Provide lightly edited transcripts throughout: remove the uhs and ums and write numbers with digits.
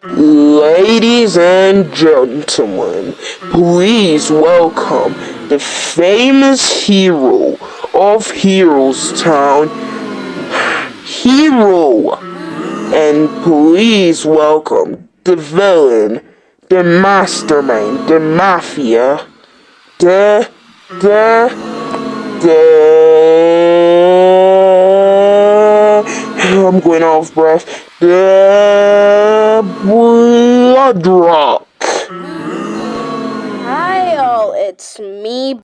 Ladies and gentlemen, please welcome the famous hero of Heroes Town, Hero. And please welcome the villain, the mastermind, the mafia, the, I'm going off breath, the Bloodrock. Hi all, it's me.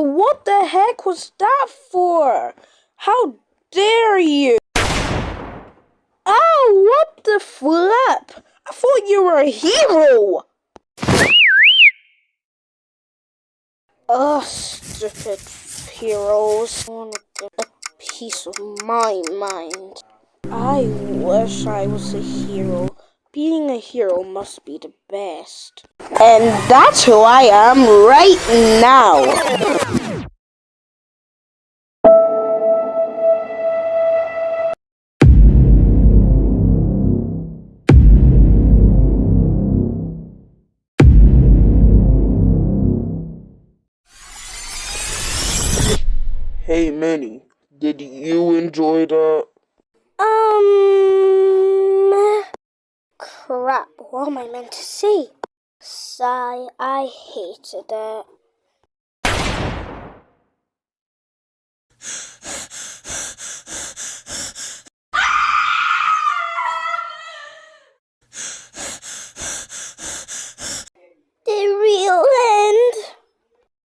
What the heck was that for? How dare you? Oh, what the flip? I thought you were a hero! Ugh, stupid heroes. I want to get a piece of my mind. I wish I was a hero. Being a hero must be the best. And that's who I am right now. Hey Minnie, did you enjoy that? Crap, what am I meant to say? Sigh, I hated it.